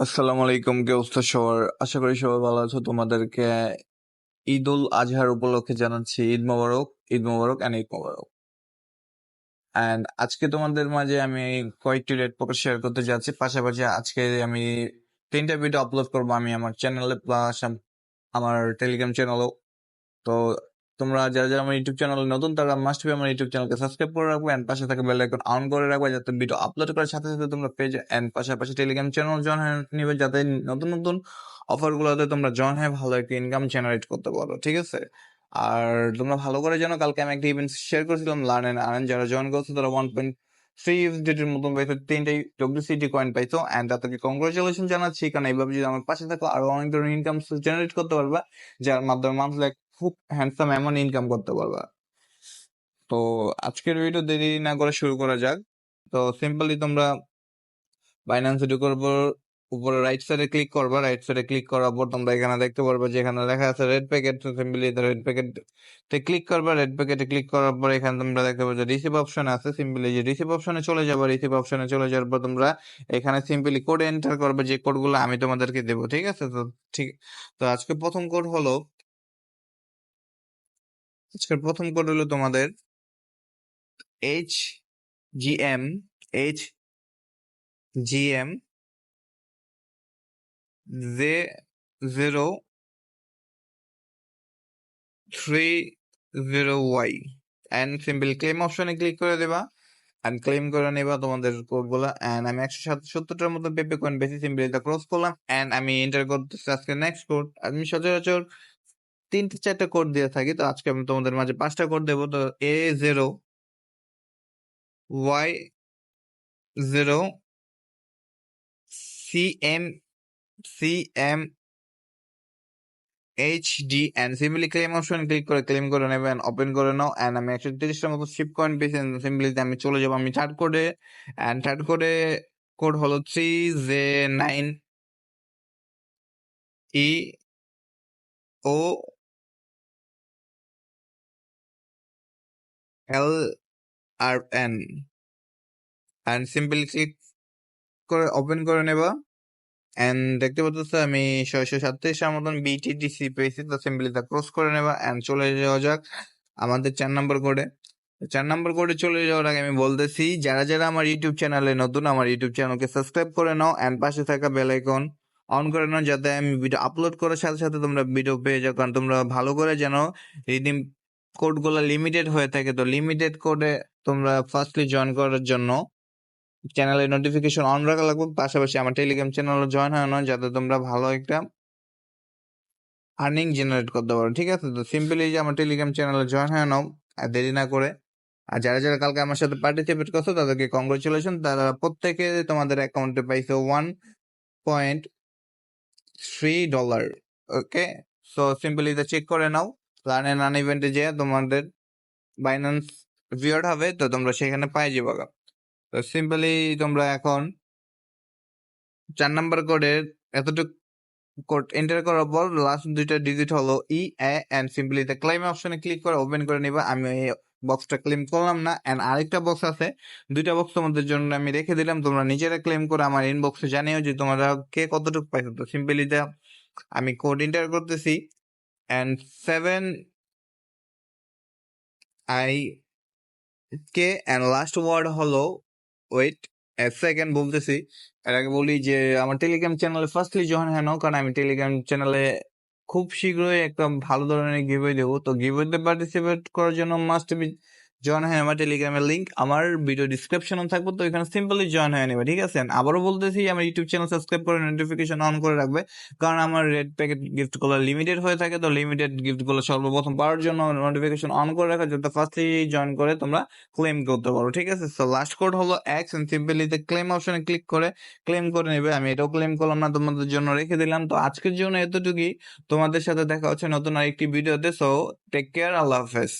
আসসালামু আলাইকুম, কি অবস্থা সবার? আশা করি সবাই ভালো আছো। তোমাদেরকে ঈদ উল আজহার উপলক্ষে জানাচ্ছি ঈদ মোবারক, ঈদ মোবারক অ্যান্ড ঈদ মোবারক। অ্যান্ড আজকে তোমাদের মাঝে আমি কয়েকটি রেট পকেট শেয়ার করতে যাচ্ছি। পাশাপাশি আজকে আমি 3টা ভিডিও আপলোড করবো আমি আমার চ্যানেলে, প্লাস আমার টেলিগ্রাম চ্যানেলও। তো তোমরা যারা যারা আমার ইউটিউব চ্যানেলে নতুন, তারা মাস্ট বি আমার ইউটিউব চ্যানেলকে সাবস্ক্রাইব করে রাখবে এন্ড পাশে থাকা বেল আইকন অন করে রাখবে, যাতে ভিডিও আপলোড করার সাথে সাথে তোমরা পেজ এন্ড পাশাপাশি টেলিগ্রাম চ্যানেল জয়েন হয়ে নিবে, যাতে নতুন নতুন অফার গুলোতে তোমরা জয়েন হয়ে ভালো একটা ইনকাম জেনারেট করতে পারো। ঠিক আছে? আর তোমরা ভালো করে জানো, কালকে আমি একটা ইভেন্ট শেয়ার করেছিলাম লার্ন এন্ড আর্ন। যারা জয়েন করছে তারা 1.3 ইউএসডিটির মতন পাইছো, 3টাই ডব্লিউসিটি কয়েন পাইছো। এন্ড তাদেরকে কংগ্রাচুলেশন জানাচ্ছি, কারণ এইভাবে যদি আমার পাশে থাকো আরো অনেক ধরনের ইনকাম জেনারেট করতে পারবা, যার মাধ্যমে মান্থলি খুব হ্যান্ডসাম অ্যামাউন্ট ইনকাম করতে পারবা। তো আজকের ভিডিও দেরি না করে শুরু করা যাক। তো সিম্পলি তোমরা বাইন্যান্সে ঢোকার পর উপরে রাইট সাইডে ক্লিক করবা। রাইট সাইডে ক্লিক করার পর তোমরা এখানে দেখতে পারবে যে এখানে লেখা আছে রেড প্যাকেট। সিম্পলি রেড প্যাকেটে ক্লিক করবা। রেড প্যাকেটে ক্লিক করার পর এখানে তোমরা দেখতে পাবে যে রিসিভ অপশন আছে। সিম্পলি যে রিসিভ অপশনে চলে যাবে। রিসিভ অপশনে চলে যাওয়ার পর তোমরা এখানে সিম্পলি কোড এন্টার করবে, যে কোডগুলো আমি তোমাদেরকে দেবো। ঠিক আছে? তো আজকের প্রথম কোড হলো তোমাদের HGM J030Y and simple claim অপশনে ক্লিক করে দেবা এন্ড ক্লেম করে নেবা তোমাদের কোডগুলো। এন্ড আমি 170টার মতো পেপে কয়েন বেশি সিম্পলি এটা ক্রস করলাম এন্ড আমি এন্টার করতেছি আজকে নেক্সট কোড। আমি সচরাচর 3-4টা কোড দিয়ে থাকি, তো আজকে আমি তোমাদের মাঝে 5টা কোড দেবো। তো A0Y0CMCMHD and simply claim option click করে ক্লেম করে নেবেন, ওপেন করে নাও। এন্ড আমি 130টার মতো শিপ কয়েন পেয়েছি। সিম্পলি আমি চলে যাবো আমি থার্ড কোডে। এন্ড থার্ড কোডে কোড হলো 3ZNIEOLRN এন্ড সিম্পলি ক্লিক করে ওপেন করে নেবা। এন্ড দেখতে পাচ্ছ আমি 637টার মতন BTTC পেয়েছি। তো সিম্পলি তা ক্রস করে নেবা এন্ড চলে যাওয়া যাক আমাদের 4 নম্বর কোডে। 4 নম্বর কোডে চলে যাওয়ার আগে আমি বলতেছি, যারা যারা আমার ইউটিউব চ্যানেলে নতুন, আমার ইউটিউব চ্যানেলকে সাবস্ক্রাইব করে নাও এন্ড পাশে থাকা বেল আইকন অন করে নাও, যাতে আমি ভিডিও আপলোড করার সাথে সাথে তোমরা ভিডিও পেয়ে যাও। কারণ তোমরা ভালো করে জানো রিডিম কোডগুলো লিমিটেড হয়ে থাকে। তো লিমিটেড কোডে তোমরা ফার্স্টলি জয়েন করার জন্য চ্যানেলের নোটিফিকেশন অন রাখা লাগবে। পাশাপাশি আমার টেলিগ্রাম চ্যানেলে জয়েন হয়ে নাও, যাতে তোমরা ভালো একটা আর্নিং জেনারেট করতে পারো। ঠিক আছে? তো সিম্পলি যে আমার টেলিগ্রাম চ্যানেলে জয়েন হয়ে নাও আর দেরি না করে। আর যারা যারা কালকে আমার সাথে পার্টিসিপেট করছো তাদেরকে কংগ্রেচুলেশন, তারা প্রত্যেকে তোমাদের অ্যাকাউন্টে পাইছো $1.3। ওকে, সো সিম্পলি এটা চেক করে নাও। লার্ন এন্ড আর্ন ইভেন্টে যে তোমাদের বাইন্যান্স ভিওড হবে, তো তোমরা সেখানে পাই যাবে। তো সিম্পলি তোমরা এখন 4 নম্বর কোডের এতটুকু কোড এন্টার করার পর লাস্ট 2টা ডিজিট হলো EA and simply the claim অপশনে ক্লিক করে ওপেন করে নিবা। আমি এই বক্সটা ক্লেম করলাম না এন্ড আরেকটা বক্স আছে, 2টা বক্স তোমাদের জন্য আমি রেখে দিলাম। তোমরা নিজেরা ক্লেম করে আমার ইনবক্সে জানিও যে তোমরা কে কতটুকু পাইছো। তো সিম্পলি দা আমি কোড এন্টার করতেছি and 7IK and last word হলো ওয়েট সেকেন্ড বলতেছি। এর আগে বলি যে আমার টেলিগ্রাম চ্যানেলে ফার্স্টলি জয়েন হয়ে নাও, কারণ আমি টেলিগ্রাম চ্যানেলে খুব শীঘ্রই একটা ভালো ধরনের গিভওয়ে দেবো। তো গিভওয়েতে পার্টিসিপেট করার জন্য মাস্ট বি জয়েন হয়ে আমার টেলিগ্রামের লিঙ্ক আমার ভিডিও ডিসক্রিপশনে থাকবে, তো এখানে সিম্পলি জয়েন হয়ে নেবে। ঠিক আছে? আবারও বলতেছি, আমার ইউটিউব চ্যানেল সাবস্ক্রাইব করে নোটিফিকেশন অন করে রাখবে, কারণ আমার রেড প্যাকেট গিফটগুলো লিমিটেড হয়ে থাকে। তো লিমিটেড গিফটগুলো সর্বপ্রথম পাওয়ার জন্য নোটিফিকেশন অন করে রাখা, যাতে ফার্স্টলি জয়েন করে তোমরা ক্লেম করতে পারো। ঠিক আছে? সো লাস্ট কোড হলো X এন্ড সিম্পলি ক্লেম অপশনে ক্লিক করে ক্লেম করে নেবে। আমি এটাও ক্লেম করলাম না, তোমাদের জন্য রেখে দিলাম। তো আজকের জন্য এতটুকুই। তোমাদের সাথে দেখা হচ্ছে নতুন আরেকটি ভিডিওতে। সো টেক কেয়ার, আল্লাহ হাফেজ।